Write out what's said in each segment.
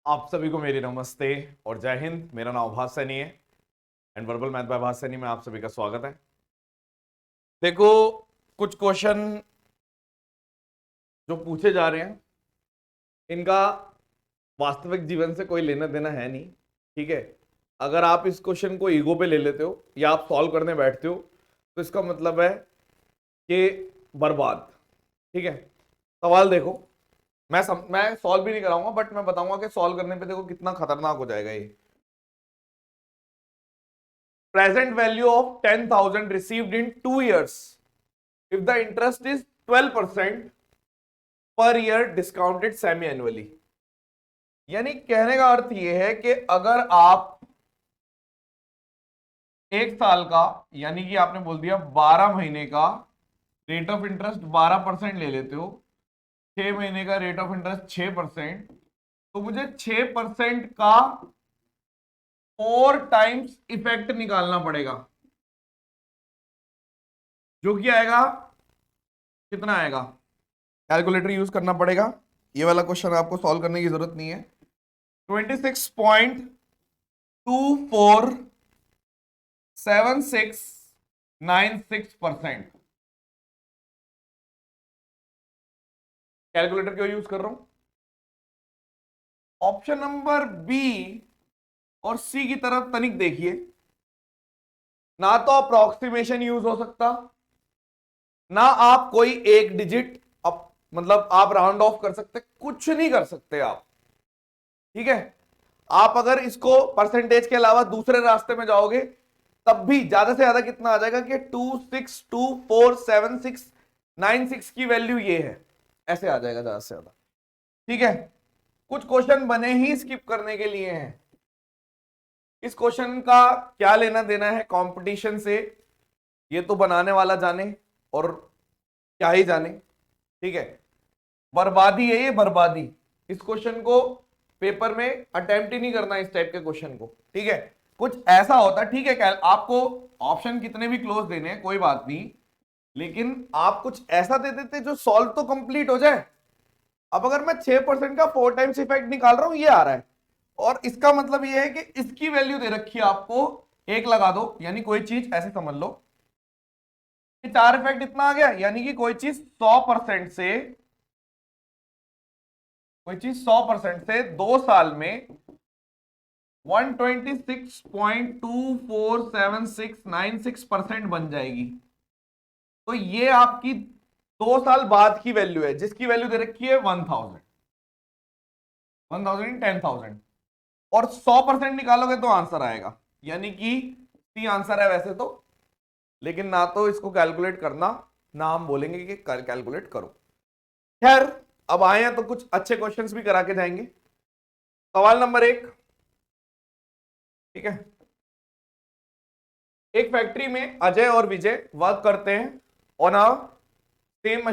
आप सभी को मेरी नमस्ते और जय हिंद। मेरा नाम आभास सैनी है एंड वर्बल मैथ बाय आभास सैनी में आप सभी का स्वागत है। देखो, कुछ क्वेश्चन जो पूछे जा रहे हैं इनका वास्तविक जीवन से कोई लेना देना है नहीं। ठीक है, अगर आप इस क्वेश्चन को ईगो पे ले लेते हो या आप सॉल्व करने बैठते हो तो इसका मतलब है कि बर्बाद। ठीक है, सवाल देखो, मैं सॉल्व भी नहीं कराऊंगा बट मैं बताऊंगा कि सॉल्व करने पे देखो कितना खतरनाक हो जाएगा ये। Present value of 10,000 received in 2 years if the interest is 12% per year discounted semi annually। यानी कहने का अर्थ यह है कि अगर आप एक साल का यानी कि आपने बोल दिया 12 महीने का रेट ऑफ इंटरेस्ट 12% ले लेते हो, 6 महीने का रेट ऑफ इंटरेस्ट 6%, तो मुझे 6% का 4 टाइम्स इफेक्ट निकालना पड़ेगा, जो कि आएगा कितना आएगा, कैलकुलेटर यूज करना पड़ेगा। ये वाला क्वेश्चन आपको सॉल्व करने की जरूरत नहीं है। 26.247696%। कैलकुलेटर क्यों यूज कर रहा हूं? ऑप्शन नंबर बी और सी की तरफ तनिक देखिए, ना तो अप्रोक्सीमेशन यूज हो सकता, ना आप कोई एक डिजिट मतलब आप राउंड ऑफ कर सकते, कुछ नहीं कर सकते आप। ठीक है, आप अगर इसको परसेंटेज के अलावा दूसरे रास्ते में जाओगे तब भी ज्यादा से ज्यादा कितना आ जाएगा कि 26247696 की वैल्यू ये है, ऐसे आ जाएगा ज्यादा से ज्यादा। ठीक है, कुछ क्वेश्चन बने ही स्किप करने के लिए हैं। इस क्वेश्चन का क्या लेना देना है कंपटीशन से, ये तो बनाने वाला जाने और क्या ही जाने। ठीक है, बर्बादी है ये, बर्बादी। इस क्वेश्चन को पेपर में अटेम्प्ट ही नहीं करना इस टाइप के क्वेश्चन को। ठीक है, कुछ ऐसा होता है, ठीक है, आपको ऑप्शन कितने भी क्लोज देने हैं कोई बात नहीं, लेकिन आप कुछ ऐसा दे देते जो सॉल्व तो कंप्लीट हो जाए। अब अगर मैं 6% का 4 टाइम्स इफेक्ट निकाल रहा हूं, ये आ रहा है, और इसका मतलब ये है कि इसकी वैल्यू दे रखी है आपको, एक लगा दो, यानी कोई चीज ऐसे समझ लो कि 4 इफेक्ट इतना आ गया, यानी कि कोई चीज 100% से, कोई चीज 100% से 2 साल में 126.247696% बन जाएगी। तो ये आपकी 2 साल बाद की वैल्यू है, जिसकी वैल्यू दे रखी है 1000 10,000 और 100% निकालोगे तो आंसर आएगा, यानी कि सी आंसर है वैसे तो, लेकिन ना तो इसको कैलकुलेट करना, ना हम बोलेंगे कि कैलकुलेट करो। खैर, अब आए हैं तो कुछ अच्छे क्वेश्चंस भी करा के जाएंगे। सवाल नंबर 1। ठीक है, एक फैक्ट्री में अजय और विजय वर्क करते हैं ऑन अ सेम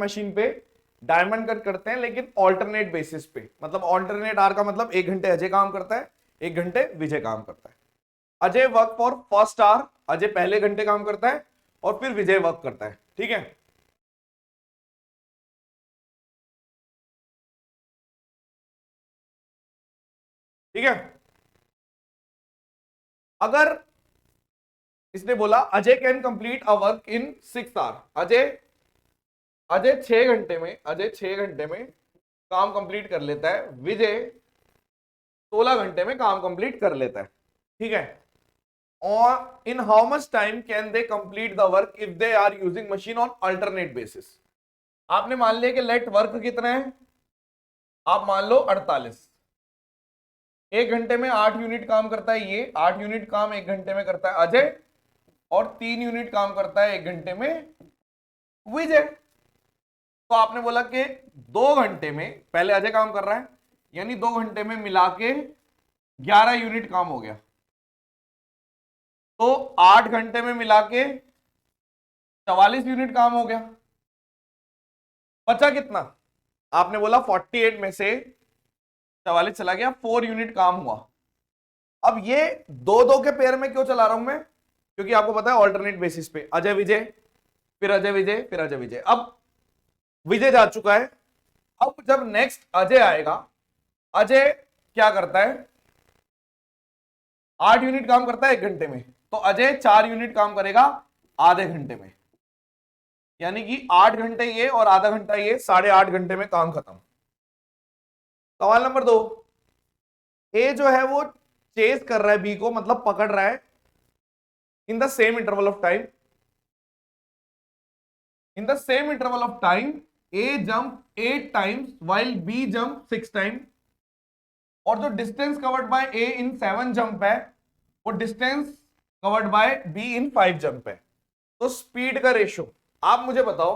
मशीन पे, डायमंड कट करते हैं लेकिन ऑल्टरनेट बेसिस पे। मतलब ऑल्टरनेट आर का मतलब 1 घंटे अजय काम करता है, 1 घंटे विजय काम करता है। Ajay work for first hour, Ajay पहले घंटे काम करता है और फिर विजय वर्क करता है। ठीक है, ठीक है। अगर इसने बोला Ajay can complete a work in 6 hour, Ajay 6 घंटे में काम कंप्लीट कर लेता है, विजय 16 घंटे में काम कंप्लीट कर लेता है। ठीक है, और in how much time can they complete the work if they are using machine on alternate basis. आपने मान लिया कि लेट वर्क कितना है, आप मान लो 48। 1 घंटे में 8 यूनिट काम करता है ये, 8 यूनिट काम 1 घंटे में करता है अजय, और 3 यूनिट काम करता है 1 घंटे में विजय। तो आपने बोला कि 2 घंटे में पहले अजय काम कर रहा है, यानी 2 घंटे में मिला के 11 यूनिट काम हो गया, तो 8 घंटे में मिला के 44 यूनिट काम हो गया। बचा कितना? आपने बोला 48 में से 44 चला गया, 4 यूनिट काम हुआ। अब ये 2-2 के पेयर में क्यों चला रहा हूं मैं? क्योंकि आपको पता है ऑल्टरनेट बेसिस पे अजय विजय, फिर अजय विजय, फिर अजय विजय। अब विजय जा चुका है, अब जब नेक्स्ट अजय आएगा, अजय क्या करता है, 8 यूनिट काम करता है 1 घंटे में, तो अजय 4 यूनिट काम करेगा आधे घंटे में, यानी कि 8 घंटे ये और आधा घंटा ये, 8.5 घंटे में काम खत्म। सवाल नंबर 2, ए जो है वो चेस कर रहा है बी को, मतलब पकड़ रहा है in the same interval of time, in the same interval of time A jump 8 times while B jump 6 time, और जो distance covered by A in 7 jump है वो distance covered by B in 5 jump है। तो speed का ratio आप मुझे बताओ,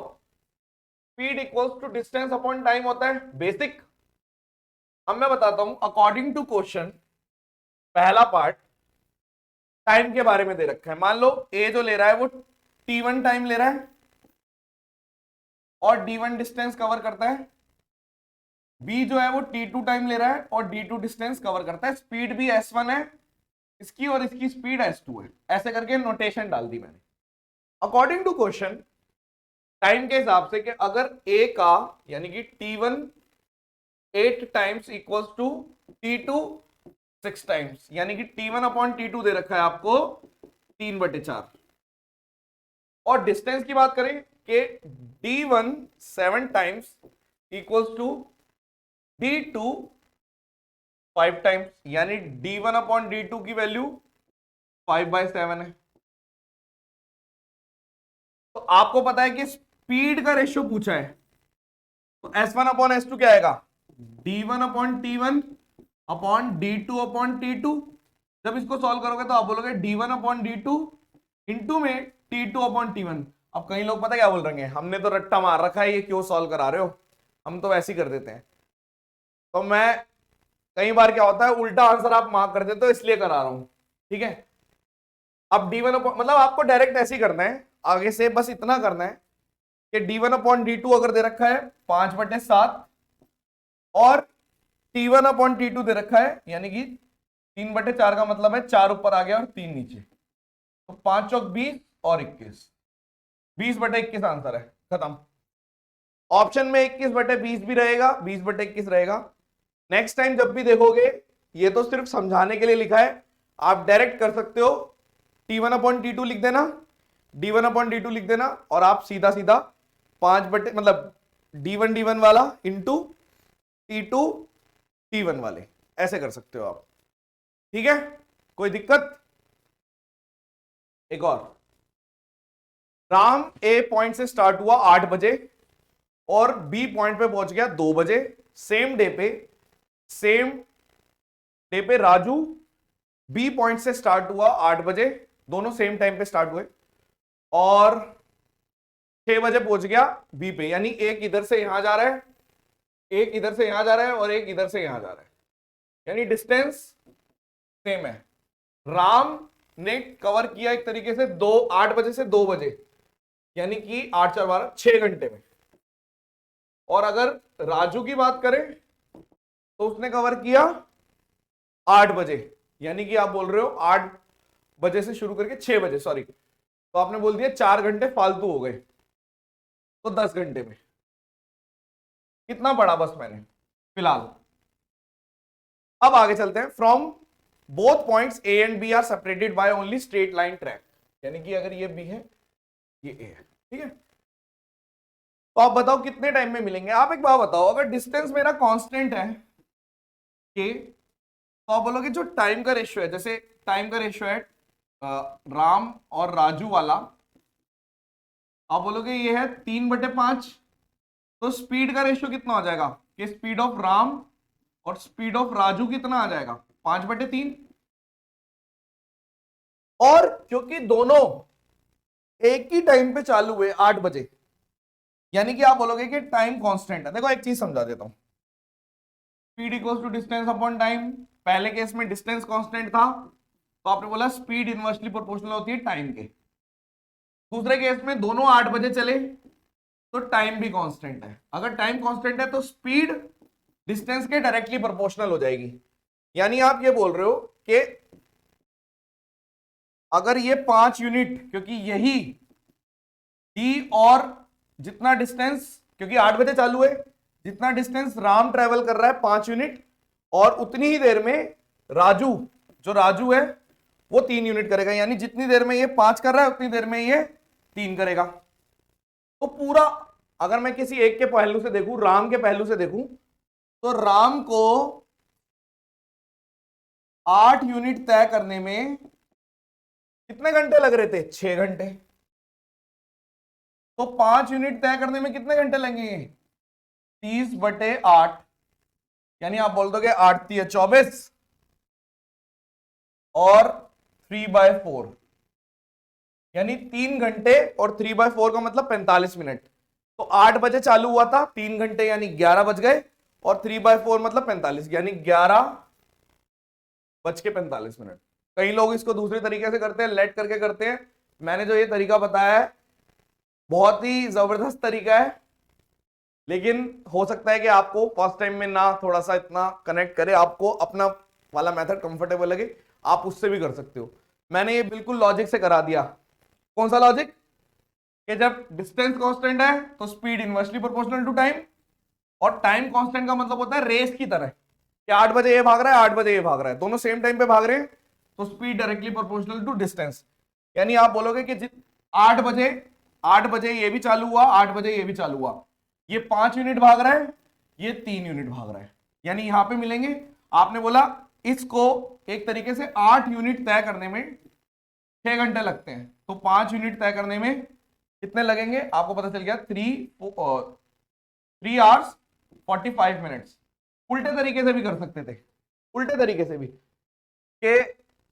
speed equals to distance upon time होता है बेसिक। अब मैं बताता हूं अकॉर्डिंग टू क्वेश्चन, पहला पार्ट टाइम के बारे में दे रखा है। मान लो ए जो ले रहा है वो t1 टाइम ले रहा है और d1 डिस्टेंस कवर करता है, बी जो है वो t2 टाइम ले रहा है और d2 डिस्टेंस कवर करता है। स्पीड भी s1 है इसकी और इसकी स्पीड s2 है, ऐसे करके नोटेशन डाल दी मैंने। अकॉर्डिंग टू क्वेश्चन टाइम के हिसाब से कि अगर a का यानी कि t1 8 times equals to t2 6 times, यानी कि t1 अपॉन t2 दे रखा है आपको 3/4, और डिस्टेंस की बात करें कि d1 7 times equals to d2 5 times, यानी d1 अपॉन d2 की वैल्यू 5/7 है। तो आपको पता है कि स्पीड का रेशियो पूछा है, तो s1 अपॉन s2 क्या आएगा, d1 upon t1 upon d2 upon t2। जब इसको सॉल्व करोगे तो आप बोलोगे d1 अपॉन d2 इंटू में t2 अपॉन t1। अब कई लोग पता क्या बोल रहे हैं, हमने तो रट्टा मार रखा है, ये क्यों सॉल्व करा रहे हो, हम तो वैसे ही कर देते हैं। तो मैं कई बार क्या होता है उल्टा आंसर आप मार्क कर देते हो, इसलिए करा रहा हूं, ठीक है। अब d1 मतलब आपको डायरेक्ट ऐसे ही करना है, आगे से बस इतना करना है कि d1 अपॉन d2 अगर दे रखा है 5/7 और t1 अपॉन t2 दे रखा है यानी कि 3/4 का मतलब है 4 ऊपर आ गया और 3 नीचे, तो 5 चौक 20 और 21, 20/21 आंसर है, खत्म। ऑप्शन में 21/20 भी रहेगा, 20/21 रहेगा। नेक्स्ट टाइम जब भी देखोगे, ये तो सिर्फ समझाने के लिए लिखा है, आप डायरेक्ट कर सकते हो, t1 अपॉन t2 लिख देना, d1 अपॉन d2 लिख देना, और आप सीधा सीधा 5 मतलब d1 वाला इंटू t2 t1 वाले, ऐसे कर सकते हो आप, ठीक है, कोई दिक्कत। एक और, राम ए पॉइंट से स्टार्ट हुआ 8 बजे और बी पॉइंट पे पहुंच गया 2 बजे। सेम डे पे राजू बी पॉइंट से स्टार्ट हुआ 8 बजे, दोनों सेम टाइम पे स्टार्ट हुए, और 6 बजे पहुंच गया बी पे, यानी एक इधर से यहां जा रहा है, एक इधर से यहां जा रहा है और एक इधर से यहां जा रहा है, यानी डिस्टेंस सेम है। राम ने कवर किया एक तरीके से 8 बजे से 2 बजे, यानी कि 8 4 12 6 घंटे में। और अगर राजू की बात करें तो उसने कवर किया 8 बजे, यानी कि आप बोल रहे हो 8 बजे से शुरू करके 6 बजे, सॉरी, तो आपने बोल दिया 4 घंटे फालतू हो गए, तो 10 घंटे में कितना पढ़ा बस मैंने फिलहाल। अब आगे चलते हैं। From both points A and B are separated by only straight line track, यानी कि अगर ये बी है ये ए है, ठीक है। तो आप बताओ कितने टाइम में मिलेंगे। आप एक बात बताओ, अगर डिस्टेंस मेरा कांस्टेंट है के, तो आप बोलोगे जो टाइम का रेशियो है, जैसे टाइम का रेशियो है राम और राजू वाला, आप बोलोगे ये है 3/5, तो स्पीड का रेशियो कितना हो जाएगा कि स्पीड ऑफ राम और स्पीड ऑफ राजू कितना आ जाएगा 5/3। और क्योंकि दोनों एक ही टाइम पे चालू हुए 8 बजे, यानी कि आप बोलोगे कि टाइम कांस्टेंट है। देखो एक चीज समझा देता हूं, speed equals to distance upon time. पहले केस में डिस्टेंस कांस्टेंट था, तो आपने बोला स्पीड इनवर्सली प्रोपोर्शनल होती है टाइम के। दूसरे केस में दोनों 8 बजे चले, तो टाइम भी कांस्टेंट है। अगर टाइम कांस्टेंट है तो स्पीड डिस्टेंस के डायरेक्टली प्रोपोर्शनल हो जाएगी। यानी आप ये बोल रहे हो कि अगर ये 5 यूनिट, क्योंकि यही डी और जितना डिस्टेंस, क्योंकि 8 बजे चालू है, जितना डिस्टेंस राम ट्रेवल कर रहा है 5 यूनिट, और उतनी ही देर में राजू, जो राजू है वो 3 यूनिट करेगा, यानी जितनी देर में ये 5 कर रहा है उतनी देर में ये 3 करेगा। तो पूरा अगर मैं किसी एक के पहलू से देखूं, राम के पहलू से देखूं, तो राम को 8 यूनिट तय करने में कितने घंटे लग रहे थे? 6 घंटे। तो 5 यूनिट तय करने में कितने घंटे लगेंगे? 30/8, यानी आप बोल दोगे 8 × 24 और 3/4, यानी 3 घंटे और 3/4 का मतलब 45 मिनट। तो 8 बजे चालू हुआ था, 3 घंटे यानी 11 बज गए, और 3/4 मतलब 45, यानी 11:45। कई लोग इसको दूसरे तरीके से करते हैं, लेट करके करते हैं। मैंने जो ये तरीका बताया है बहुत ही जबरदस्त तरीका है, लेकिन हो सकता है कि आपको फर्स्ट टाइम में ना थोड़ा सा इतना कनेक्ट करे, आपको अपना वाला मेथड कंफर्टेबल लगे, आप उससे भी कर सकते हो। मैंने ये बिल्कुल लॉजिक से करा दिया। कौन सा लॉजिक? कि जब डिस्टेंस कांस्टेंट है तो speed inversely proportional to time, और टाइम कांस्टेंट का मतलब होता है रेस की तरह, कि 8 बजे ये भाग रहा है, 8 बजे ये भाग रहा है, दोनों सेम टाइम पे भाग रहे हैं, तो speed directly proportional to distance. यानी आप बोलोगे कि 8 बजे ये भी चालू हुआ, 8 बजे ये भी चालू हुआ, ये 5 यूनिट भाग रहा है, ये 3 यूनिट भाग रहा है, यानी यहां पे मिलेंगे। आपने बोला इसको एक तरीके से 8 यूनिट तय करने में 6 घंटे लगते हैं, तो 5 यूनिट तय करने में कितने लगेंगे? आपको पता चल गया 3 hours 45 minutes। उल्टे तरीके से भी कर सकते थे, उल्टे तरीके से भी, कि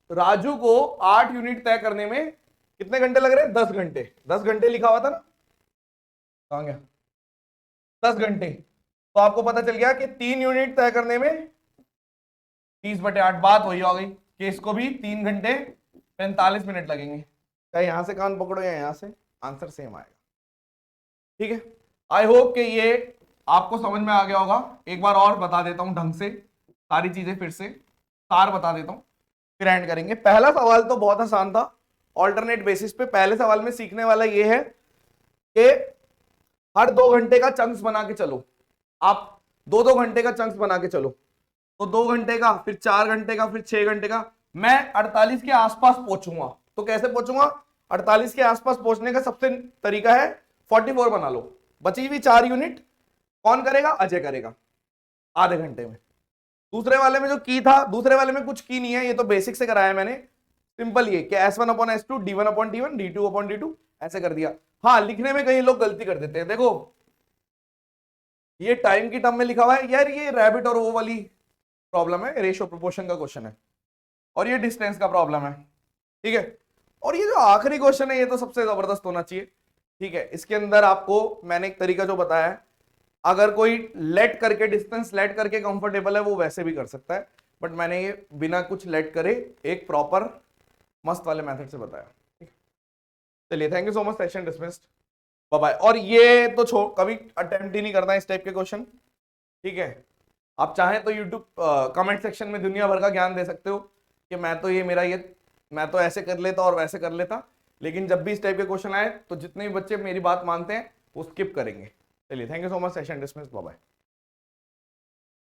राजू को 8 यूनिट तय करने में कितने घंटे लग रहे हैं? 10 घंटे। 10 घंटे लिखा हुआ था ना, कहां गया? 10 घंटे। तो आपको पता चल गया कि 3 यूनिट तय करने में 30/8। बात वही हो गई कि इसको भी 3 घंटे 45 मिनट लगेंगे। चाहे यहां से कान पकड़ो या यहां से, आंसर सेम आएगा। ठीक है, आई होप कि ये आपको समझ में आ गया होगा। एक बार और बता देता हूं ढंग से सारी चीजें, फिर से सार बता देता हूं, फिर एंड करेंगे। पहला सवाल तो बहुत आसान था, ऑल्टरनेट बेसिस पे। पहले सवाल में सीखने वाला ये है कि हर 2 घंटे का चंक्स बना के चलो। आप 2-2 घंटे का चंक्स बना के चलो, तो 2 घंटे का, फिर 4 घंटे का, फिर 6 घंटे का। मैं 48 के आसपास पहुंचूंगा, तो कैसे पहुंचूंगा? 48 के आसपास पहुंचने का सबसे तरीका है 44 बना लो। बची हुई 4 यूनिट कौन करेगा? अजय करेगा आधे घंटे में। दूसरे वाले में जो की था, दूसरे वाले में कुछ की नहीं है, ये तो बेसिक से कराया मैंने। सिंपल ये कि S1/S2 D1/D1 D2/D2 ऐसे कर दिया। हाँ, लिखने में कई लोग गलती कर देते हैं। देखो ये टाइम की टर्म में लिखा हुआ है यार, ये रैबिट और वो वाली प्रॉब्लम है, रेशियो प्रोपोर्शन का क्वेश्चन है, और ये डिस्टेंस का प्रॉब्लम है। ठीक है, और ये जो आखिरी क्वेश्चन है ये तो सबसे जबरदस्त होना चाहिए। ठीक है, इसके अंदर आपको मैंने एक तरीका जो बताया है, अगर कोई लेट करके, डिस्टेंस लेट करके कंफर्टेबल है वो वैसे भी कर सकता है, बट मैंने ये बिना कुछ लेट करे एक प्रॉपर मस्त वाले मेथड से बताया। चलिए, thank you so much, session dismissed, bye bye. और ये तो कभी अटेम्प्ट ही नहीं करना इस टाइप के क्वेश्चन। ठीक है, आप चाहें तो यूट्यूब कमेंट सेक्शन में दुनिया भर का ज्ञान दे सकते हो कि मैं तो ऐसे कर लेता और वैसे कर लेता, लेकिन जब भी इस टाइप के क्वेश्चन आए तो जितने भी बच्चे मेरी बात मानते हैं वो स्किप करेंगे। चलिए, thank you so much, session dismissed, bye bye.